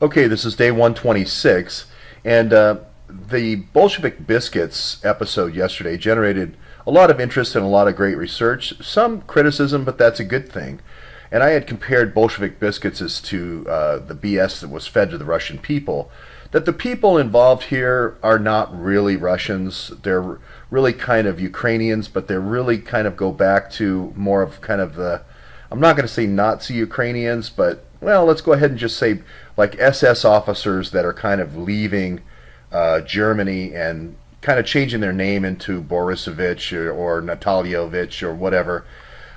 Okay, this is day 126, and the Bolshevik Biscuits episode yesterday generated a lot of interest and a lot of great research, some criticism, but that's a good thing. And I had compared Bolshevik Biscuits as to the BS that was fed to the Russian people, that the people involved here are not really Russians. They're really kind of Ukrainians, but they really kind of go back to more of kind of the, I'm not going to say Nazi Ukrainians, but well, let's go ahead and just say like SS officers that are kind of leaving Germany and kind of changing their name into Borisovich or Natalyovich or whatever.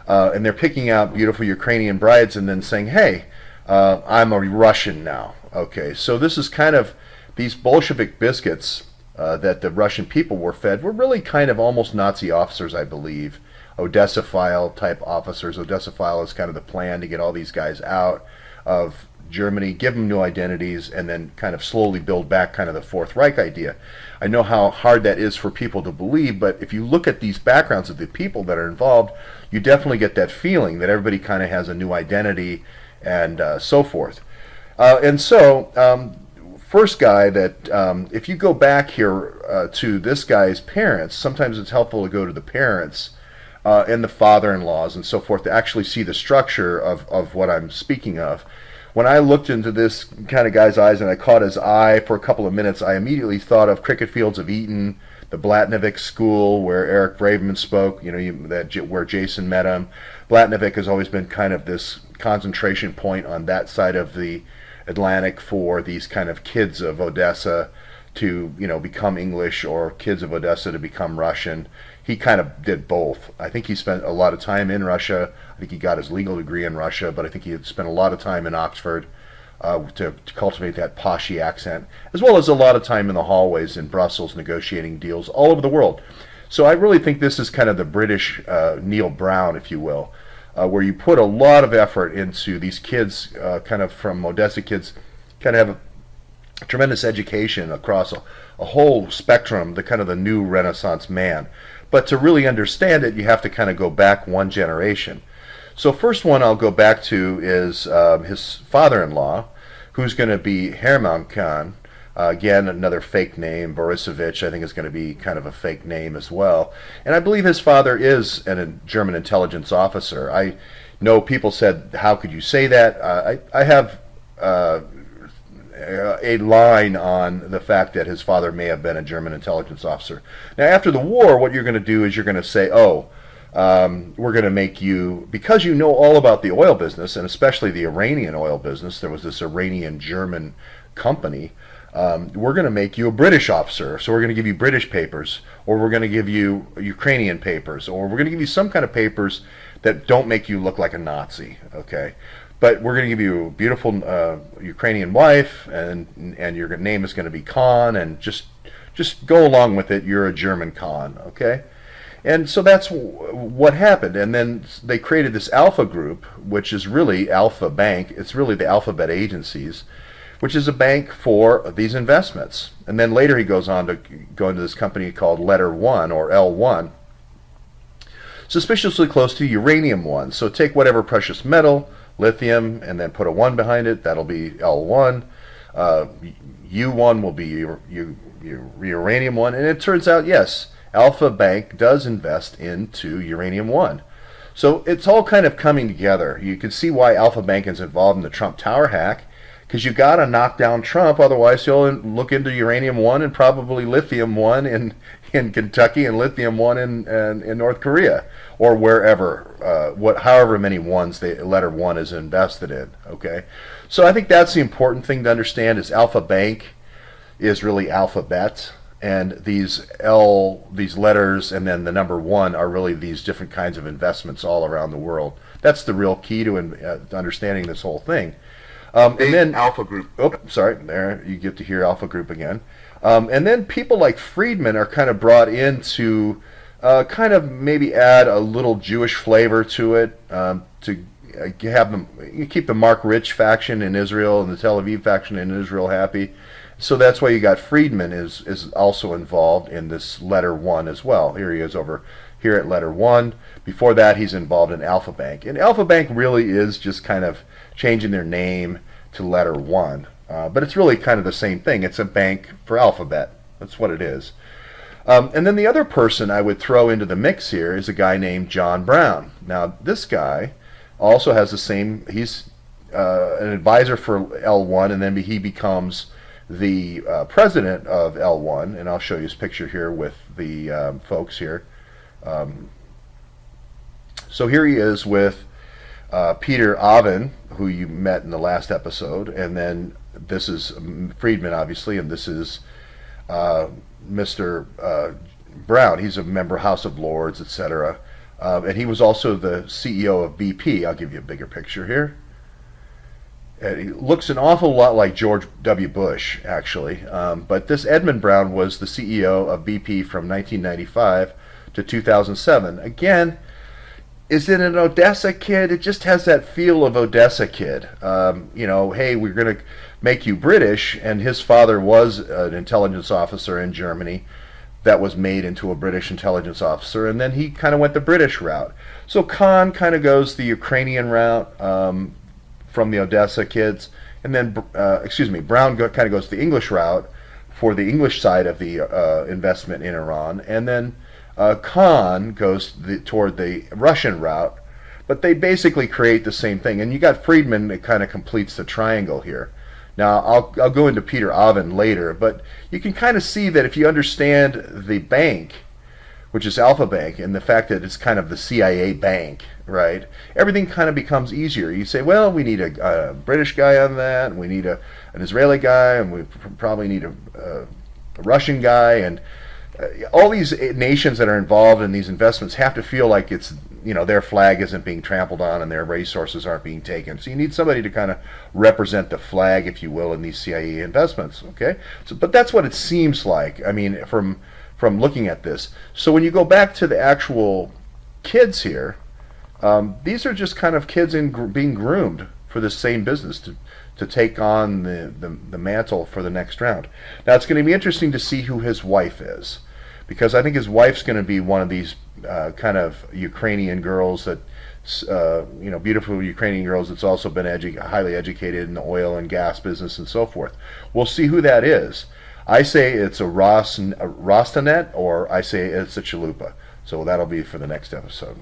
And they're picking out beautiful Ukrainian brides and then saying, hey, I'm a Russian now. Okay, so this is kind of these Bolshevik biscuits that the Russian people were fed were really kind of almost Nazi officers, I believe. Odessa-file type officers. Odessa-file is kind of the plan to get all these guys out of Germany, give them new identities, and then kind of slowly build back kind of the Fourth Reich idea. I know how hard that is for people to believe, but if you look at these backgrounds of the people that are involved, you definitely get that feeling that everybody kind of has a new identity and so forth. First guy that, if you go back here to this guy's parents, sometimes it's helpful to go to the parents and the father-in-laws and so forth to actually see the structure of what I'm speaking of. When I looked into this kind of guy's eyes and I caught his eye for a couple of minutes, I immediately thought of Cricket Fields of Eton, the Blatnovic School where Eric Braverman spoke, where Jason met him. Blatnovic has always been kind of this concentration point on that side of the Atlantic for these kind of kids of Odessa to, become English or kids of Odessa to become Russian. He kind of did both. I think he spent a lot of time in Russia. I think he got his legal degree in Russia, but I think he had spent a lot of time in Oxford to cultivate that poshy accent, as well as a lot of time in the hallways in Brussels negotiating deals all over the world. So I really think this is kind of the British Neil Brown, if you will, where you put a lot of effort into these kids, kind of from Odessa kids, kind of have a tremendous education across a whole spectrum, the kind of the new Renaissance man. But to really understand it, you have to kind of go back one generation. So first one I'll go back to is his father-in-law, who's going to be Hermann Khan. Again, another fake name. Borisovich, I think, is going to be kind of a fake name as well. And I believe his father is a German intelligence officer. I know people said, how could you say that? I have a line on the fact that his father may have been a German intelligence officer. Now, after the war, what you're going to do is you're going to say, we're going to make you, because you know all about the oil business, and especially the Iranian oil business, there was this Iranian-German company, we're going to make you a British officer. So we're going to give you British papers, or we're going to give you Ukrainian papers, or we're going to give you some kind of papers that don't make you look like a Nazi, okay? But we're going to give you a beautiful Ukrainian wife, and your name is going to be Khan, and just go along with it. You're a German Khan, okay? And so that's what happened. And then they created this Alpha Group, which is really AlphaBank. It's really the AlphaBet agencies, which is a bank for these investments. And then later he goes on to go into this company called LetterOne, or L1, suspiciously close to Uranium One. So take whatever precious metal, lithium, and then put a 1 behind it. That'll be L1. U1 will be your Uranium One. And it turns out, yes, AlphaBank does invest into Uranium One. So it's all kind of coming together. You can see why AlphaBank is involved in the Trump Tower hack, because you got to knock down Trump, otherwise he'll look into Uranium One and probably Lithium One in Kentucky and Lithium One in North Korea, or wherever, however many ones the Letter One is invested in. Okay, so I think that's the important thing to understand is AlphaBank is really AlphaBet's, and these letters and then the number 1 are really these different kinds of investments all around the world. That's the real key to understanding this whole thing. And then Alpha Group. Oh, sorry. There you get to hear Alpha Group again. And then people like Friedman are kind of brought in to kind of maybe add a little Jewish flavor to it, to have them, you keep the Mark Rich faction in Israel and the Tel Aviv faction in Israel happy. So that's why you got Friedman is also involved in this Letter One as well. Here he is over here at Letter One. Before that, he's involved in AlphaBank. And AlphaBank really is just kind of changing their name to Letter One. But it's really kind of the same thing. It's a bank for Alphabet. That's what it is. And then the other person I would throw into the mix here is a guy named John Brown. Now, this guy also has the same, he's an advisor for L1, and then he becomes the president of L1, and I'll show you his picture here with the folks here. So here he is with Peter Oven, who you met in the last episode, and then this is Friedman, obviously, and this is Mr. Brown. He's a member of House of Lords, etc. And he was also the CEO of BP. I'll give you a bigger picture here. And he looks an awful lot like George W. Bush, actually. But this Edmund Brown was the CEO of BP from 1995 to 2007. Again, is it an Odessa kid? It just has that feel of Odessa kid. Hey, we're going to make you British, and his father was an intelligence officer in Germany that was made into a British intelligence officer, and then he kind of went the British route. So Khan kind of goes the Ukrainian route from the Odessa kids, and then, Brown kind of goes the English route for the English side of the investment in Iran, and then Khan goes toward the Russian route, but they basically create the same thing. And you got Friedman that kind of completes the triangle here. Now, I'll go into Peter Oven later, but you can kind of see that if you understand the bank, which is AlphaBank, and the fact that it's kind of the CIA bank, right, everything kind of becomes easier. You say, well, we need a British guy on that, and we need an Israeli guy, and we probably need a Russian guy, and all these nations that are involved in these investments have to feel like it's, their flag isn't being trampled on and their resources aren't being taken. So you need somebody to kind of represent the flag, if you will, in these CIA investments. Okay, but that's what it seems like. I mean, from looking at this. So when you go back to the actual kids here, these are just kind of kids being groomed for the same business to take on the mantle for the next round. Now it's going to be interesting to see who his wife is, because I think his wife's going to be one of these kind of Ukrainian girls that, beautiful Ukrainian girls that's also been highly educated in the oil and gas business and so forth. We'll see who that is. I say it's a Rostanet, or I say it's a Chalupa. So that'll be for the next episode.